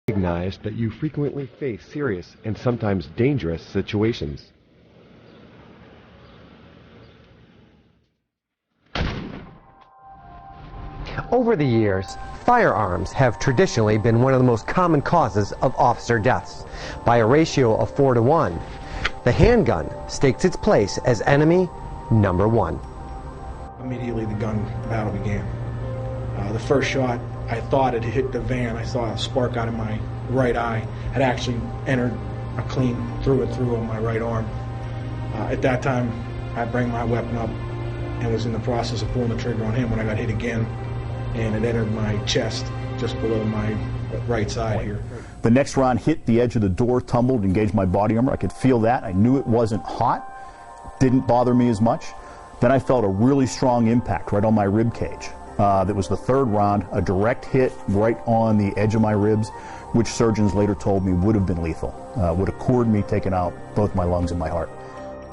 Recognize that you frequently face serious and sometimes dangerous situations. Over the years, firearms have traditionally been one of the most common causes of officer deaths. By a ratio of 4 to 1, the handgun stakes its place as enemy number one. Immediately the gun battle began. The first shot, I thought it hit the van. I saw a spark out of my right eye. It actually entered a clean through and through on my right arm. At that time, I bring my weapon up and was in the process of pulling the trigger on him when I got hit again, and it entered my chest just below my right side here. The next round hit the edge of the door, tumbled, engaged my body armor. I could feel that. I knew it wasn't hot. Didn't bother me as much. Then I felt a really strong impact right on my rib cage. That was the third round, a direct hit right on the edge of my ribs, which surgeons later told me would have been lethal. Would have cored me, taken out both my lungs and my heart.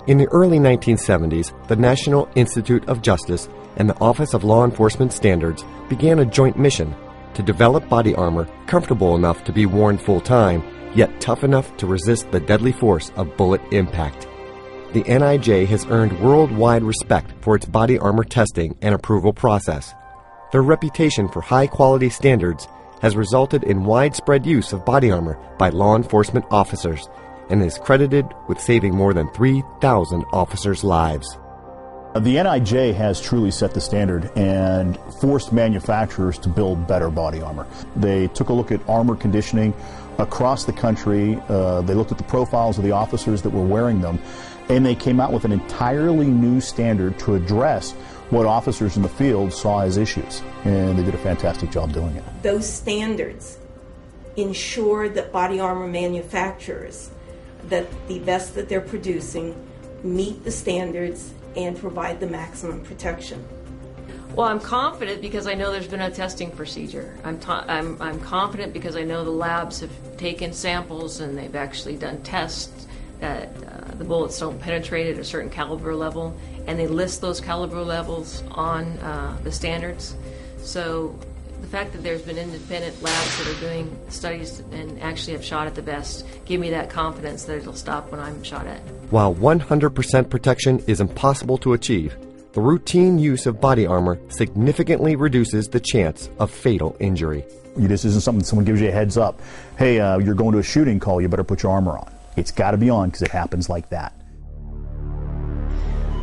In the early 1970s, the National Institute of Justice and the Office of Law Enforcement Standards began a joint mission to develop body armor comfortable enough to be worn full-time, yet tough enough to resist the deadly force of bullet impact. The NIJ has earned worldwide respect for its body armor testing and approval process. Their reputation for high-quality standards has resulted in widespread use of body armor by law enforcement officers and is credited with saving more than 3,000 officers' lives. The NIJ has truly set the standard and forced manufacturers to build better body armor. They took a look at armor conditioning across the country. They looked at the profiles of the officers that were wearing them, and they came out with an entirely new standard to address what officers in the field saw as issues, and they did a fantastic job doing it. Those standards ensure that body armor manufacturers, that the vests that they're producing meet the standards and provide the maximum protection. Well, I'm confident because I know there's been a testing procedure. I'm confident because I know the labs have taken samples and they've actually done tests that the bullets don't penetrate at a certain caliber level, and they list those caliber levels on the standards. So the fact that there's been independent labs that are doing studies and actually have shot at the vest give me that confidence that it'll stop when I'm shot at. While 100% protection is impossible to achieve, the routine use of body armor significantly reduces the chance of fatal injury. This isn't something someone gives you a heads up. Hey, you're going to a shooting call, you better put your armor on. It's got to be on because it happens like that.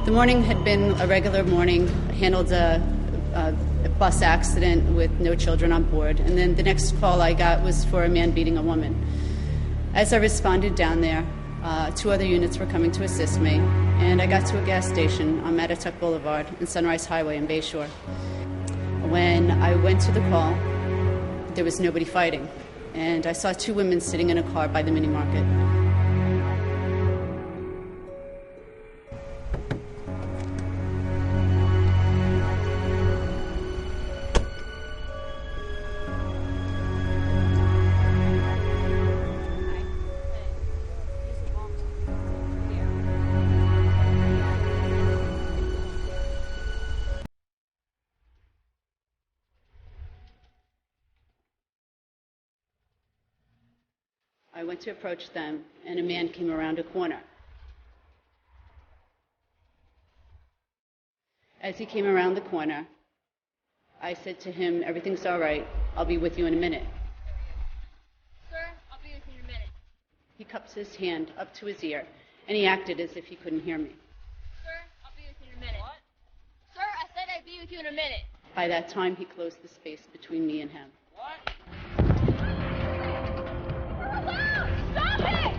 The morning had been a regular morning. I handled a bus accident with no children on board, and then the next call I got was for a man beating a woman. As I responded down there, 2 other units were coming to assist me, and I got to a gas station on Mattatuck Boulevard and Sunrise Highway in Bayshore. When I went to the call, there was nobody fighting, and I saw 2 women sitting in a car by the mini market. I went to approach them, and a man came around a corner. As he came around the corner, I said to him, "Everything's all right. I'll be with you in a minute." Sir, I'll be with you in a minute. He cups his hand up to his ear, and he acted as if he couldn't hear me. Sir, I'll be with you in a minute. What? Sir, I said I'd be with you in a minute. By that time, he closed the space between me and him. What? Stop it!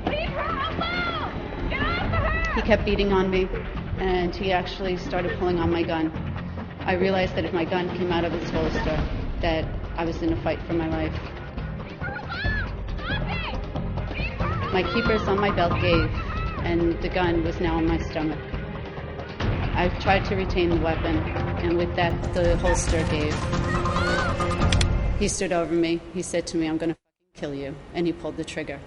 Leave her alone! Get off of her! He kept beating on me, and he actually started pulling on my gun. I realized that if my gun came out of its holster, that I was in a fight for my life. Leave her alone! Stop it! Leave her alone! My keepers on my belt gave, and the gun was now in my stomach. I tried to retain the weapon, and with that, the holster gave. He stood over me. He said to me, "I'm going to kill you," and he pulled the trigger.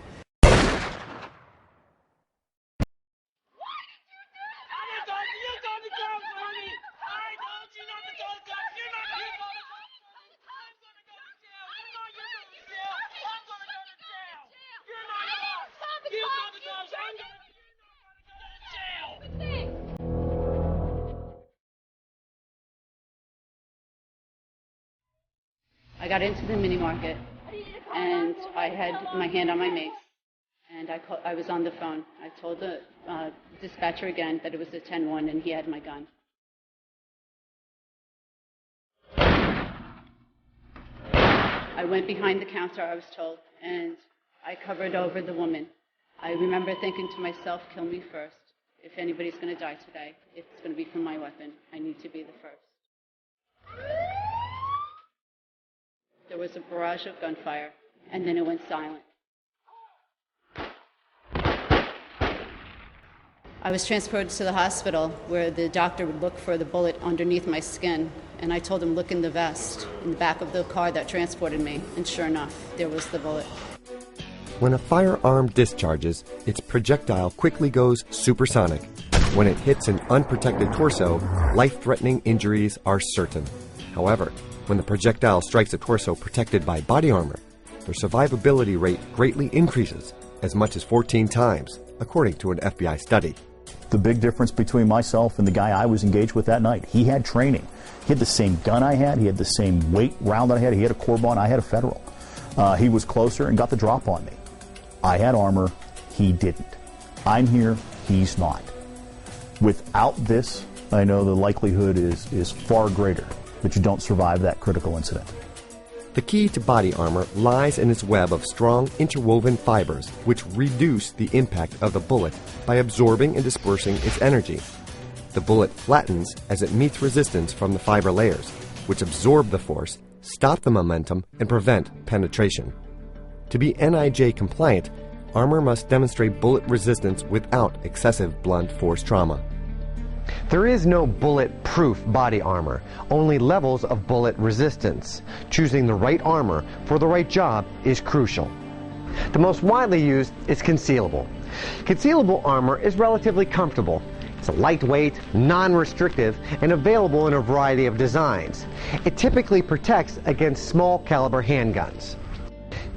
I got into the mini market, and I had my hand on my mace, and I was on the phone. I told the dispatcher again that it was a 10-1, and he had my gun. I went behind the counter, I was told, and I covered over the woman. I remember thinking to myself, kill me first. If anybody's going to die today, it's going to be from my weapon. I need to be the first. There was a barrage of gunfire, and then it went silent. I was transported to the hospital where the doctor would look for the bullet underneath my skin, and I told him, look in the vest, in the back of the car that transported me, and sure enough, there was the bullet. When a firearm discharges, its projectile quickly goes supersonic. When it hits an unprotected torso, life-threatening injuries are certain. However, when the projectile strikes a torso protected by body armor, their survivability rate greatly increases, as much as 14 times, according to an FBI study. The big difference between myself and the guy I was engaged with that night, he had training. He had the same gun I had, he had the same weight round that I had, he had a Corbon, I had a Federal. He was closer and got the drop on me. I had armor, he didn't. I'm here, he's not. Without this, I know the likelihood is far greater that you don't survive that critical incident. The key to body armor lies in its web of strong interwoven fibers, which reduce the impact of the bullet by absorbing and dispersing its energy. The bullet flattens as it meets resistance from the fiber layers, which absorb the force, stop the momentum, and prevent penetration. To be NIJ compliant, armor must demonstrate bullet resistance without excessive blunt force trauma. There is no bullet-proof body armor, only levels of bullet resistance. Choosing the right armor for the right job is crucial. The most widely used is concealable. Concealable armor is relatively comfortable. It's lightweight, non-restrictive, and available in a variety of designs. It typically protects against small caliber handguns.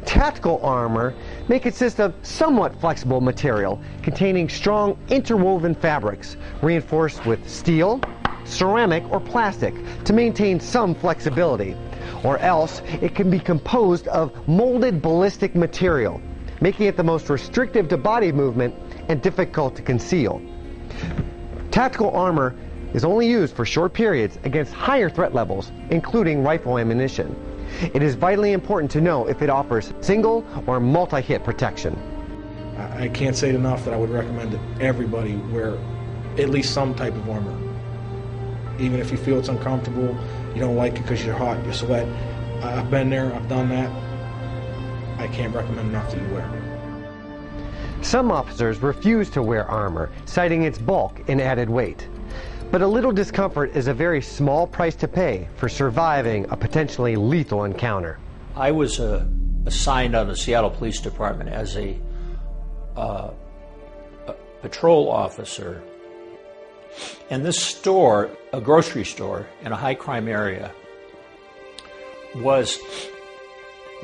Tactical armor may consist of somewhat flexible material containing strong interwoven fabrics reinforced with steel, ceramic, or plastic to maintain some flexibility. Or else it can be composed of molded ballistic material, making it the most restrictive to body movement and difficult to conceal. Tactical armor is only used for short periods against higher threat levels, including rifle ammunition. It is vitally important to know if it offers single or multi-hit protection. I can't say it enough that I would recommend that everybody wear at least some type of armor. Even if you feel it's uncomfortable, you don't like it because you're hot, you sweat. I've been there, I've done that. I can't recommend enough that you wear. Some officers refuse to wear armor, citing its bulk and added weight. But a little discomfort is a very small price to pay for surviving a potentially lethal encounter. I was assigned on the Seattle Police Department as a patrol officer. And this store, a grocery store in a high crime area, was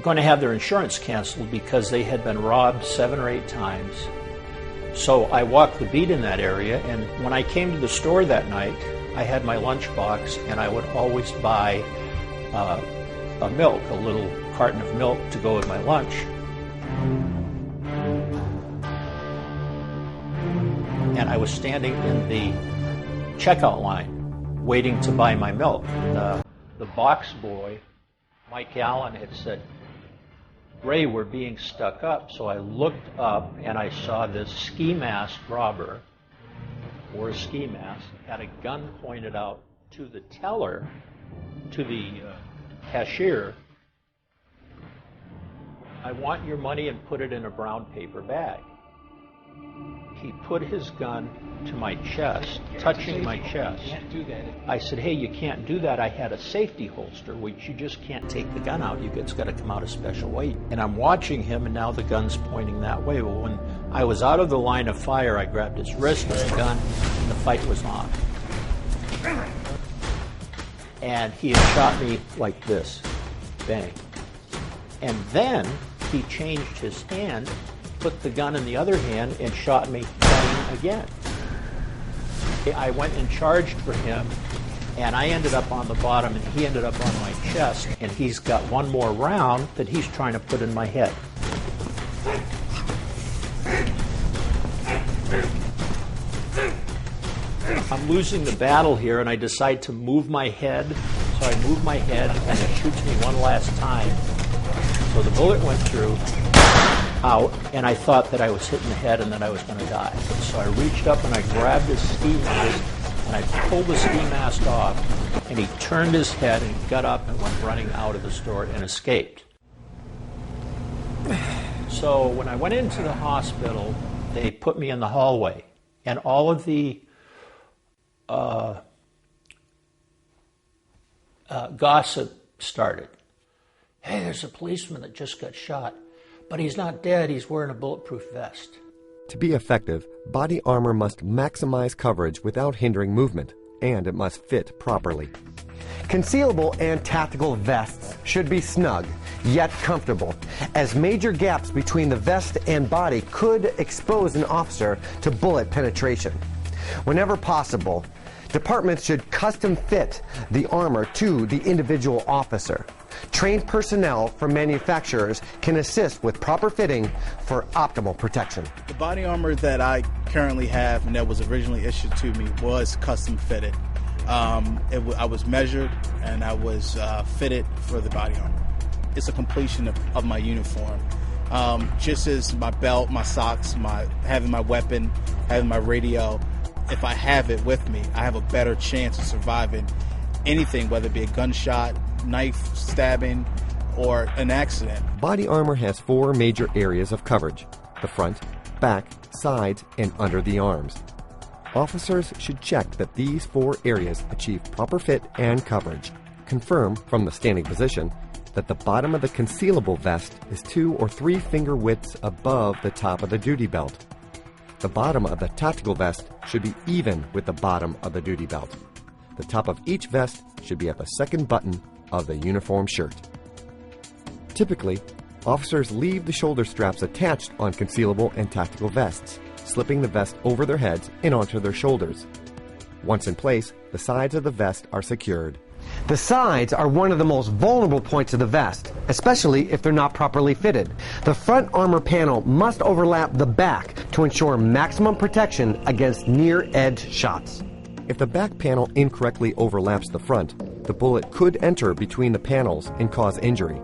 going to have their insurance canceled because they had been robbed 7 or 8 times. So I walked the beat in that area, and when I came to the store that night, I had my lunchbox, and I would always buy a milk, a little carton of milk to go with my lunch. And I was standing in the checkout line waiting to buy my milk. The box boy, Mike Allen, had said, "Ray, we're being stuck up." So I looked up and I saw this ski mask robber, wore a ski mask, had a gun pointed out to the teller, to the cashier. "I want your money and put it in a brown paper bag." He put his gun to my chest, touching my chest. I said, "Hey, you can't do that. I had a safety holster, which you just can't take the gun out. It's got to come out a special weight." And I'm watching him, and now the gun's pointing that way. Well, when I was out of the line of fire, I grabbed his wrist with the gun, and the fight was on. And he had shot me like this, bang. And then he changed his hand, put the gun in the other hand, and shot me bang again. I went and charged for him, And I ended up on the bottom, and he ended up on my chest, and he's got one more round that he's trying to put in my head. I'm losing the battle here, and I decide to move my head. So I move my head, and it shoots me one last time. So the bullet went through, out, and I thought that I was hitting the head and that I was going to die. So I reached up and I grabbed his ski mask, and I pulled the ski mask off, and he turned his head and got up and went running out of the store and escaped. So when I went into the hospital, they put me in the hallway, and all of the gossip started. Hey, there's a policeman that just got shot, but he's not dead, he's wearing a bulletproof vest. To be effective, body armor must maximize coverage without hindering movement, and it must fit properly. Concealable and tactical vests should be snug, yet comfortable, as major gaps between the vest and body could expose an officer to bullet penetration. Whenever possible, departments should custom fit the armor to the individual officer. Trained personnel from manufacturers can assist with proper fitting for optimal protection. The body armor that I currently have and that was originally issued to me was custom fitted. I was measured and I was fitted for the body armor. It's a completion of my uniform. Just as my belt, my socks, having my weapon, having my radio, if I have it with me, I have a better chance of surviving anything, whether it be a gunshot, knife stabbing, or an accident. Body armor has 4 major areas of coverage: the front, back, sides, and under the arms. Officers should check that these 4 areas achieve proper fit and coverage. Confirm from the standing position that the bottom of the concealable vest is 2 or 3 finger widths above the top of the duty belt. The bottom of the tactical vest should be even with the bottom of the duty belt. The top of each vest should be at the second button of the uniform shirt. Typically, officers leave the shoulder straps attached on concealable and tactical vests, slipping the vest over their heads and onto their shoulders. Once in place, the sides of the vest are secured. The sides are one of the most vulnerable points of the vest, especially if they're not properly fitted. The front armor panel must overlap the back to ensure maximum protection against near-edge shots. If the back panel incorrectly overlaps the front, the bullet could enter between the panels and cause injury.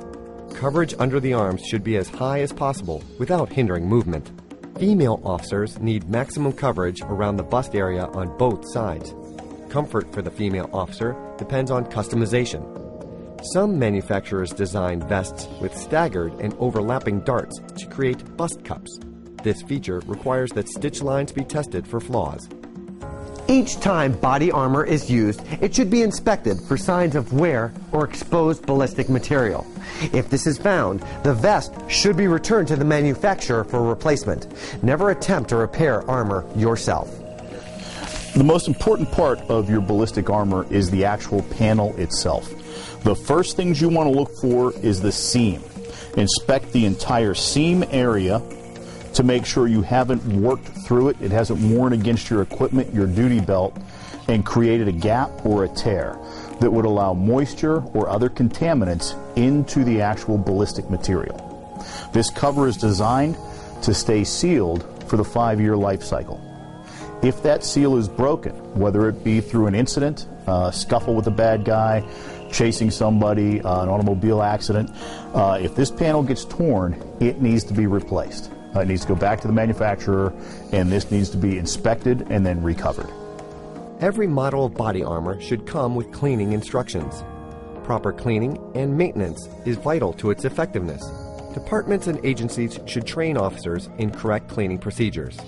Coverage under the arms should be as high as possible without hindering movement. Female officers need maximum coverage around the bust area on both sides. Comfort for the female officer depends on customization. Some manufacturers design vests with staggered and overlapping darts to create bust cups. This feature requires that stitch lines be tested for flaws. Each time body armor is used, it should be inspected for signs of wear or exposed ballistic material. If this is found, the vest should be returned to the manufacturer for replacement. Never attempt to repair armor yourself. The most important part of your ballistic armor is the actual panel itself. The first things you want to look for is the seam. Inspect the entire seam area to make sure you haven't worked through it, it hasn't worn against your equipment, your duty belt, and created a gap or a tear that would allow moisture or other contaminants into the actual ballistic material. This cover is designed to stay sealed for the 5-year life cycle. If that seal is broken, whether it be through an incident, a scuffle with a bad guy, chasing somebody, an automobile accident, if this panel gets torn, it needs to be replaced. It needs to go back to the manufacturer, and this needs to be inspected and then recovered. Every model of body armor should come with cleaning instructions. Proper cleaning and maintenance is vital to its effectiveness. Departments and agencies should train officers in correct cleaning procedures.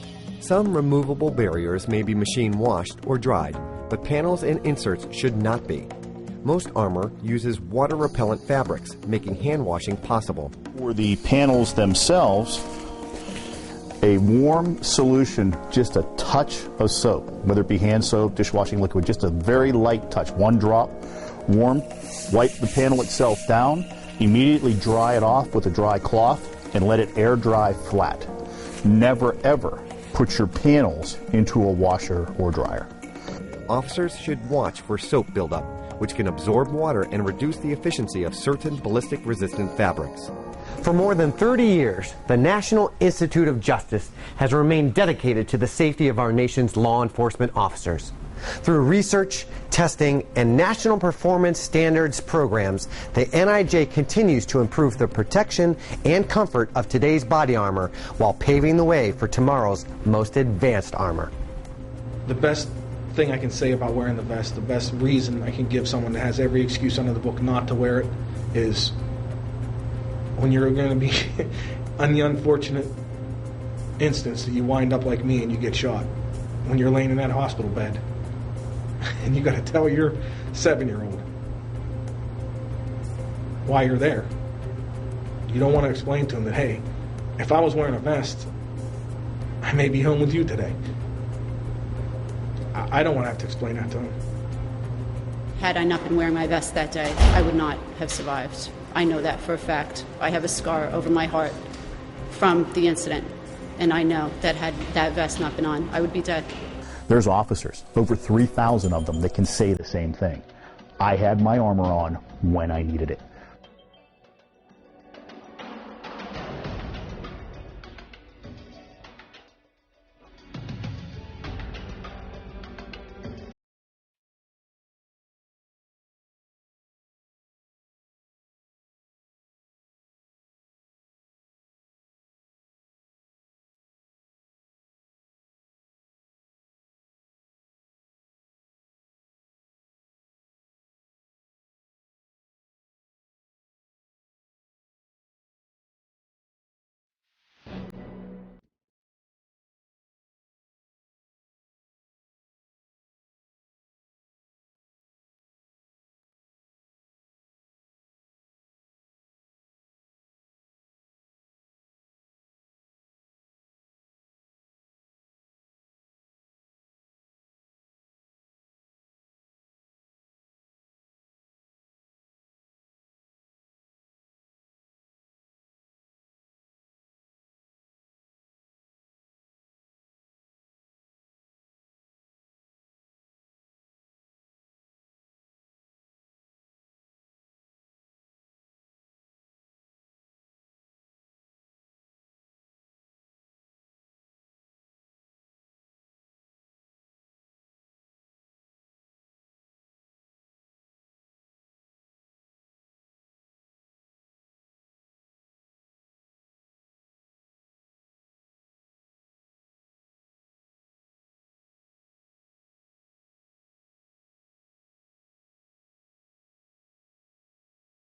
Some removable barriers may be machine washed or dried, but panels and inserts should not be. Most armor uses water-repellent fabrics, making hand washing possible. For the panels themselves, a warm solution, just a touch of soap, whether it be hand soap, dishwashing liquid, just a very light touch, 1 drop, warm, wipe the panel itself down, immediately dry it off with a dry cloth, and let it air dry flat. Never ever put your panels into a washer or dryer. officers should watch for soap buildup, which can absorb water and reduce the efficiency of certain ballistic-resistant fabrics. For more than 30 years, the National Institute of Justice has remained dedicated to the safety of our nation's law enforcement officers. Through research, testing, and national performance standards programs, the NIJ continues to improve the protection and comfort of today's body armor while paving the way for tomorrow's most advanced armor. The best thing I can say about wearing the vest, the best reason I can give someone that has every excuse under the book not to wear it, is when you're going to be on the unfortunate instance that you wind up like me and you get shot. When you're laying in that hospital bed and you got to tell your 7-year-old why you're there. You don't want to explain to him that, hey, if I was wearing a vest, I may be home with you today. I don't want to have to explain that to him. Had I not been wearing my vest that day, I would not have survived. I know that for a fact. I have a scar over my heart from the incident, and I know that had that vest not been on, I would be dead. There's officers, over 3,000 of them, that can say the same thing. I had my armor on when I needed it.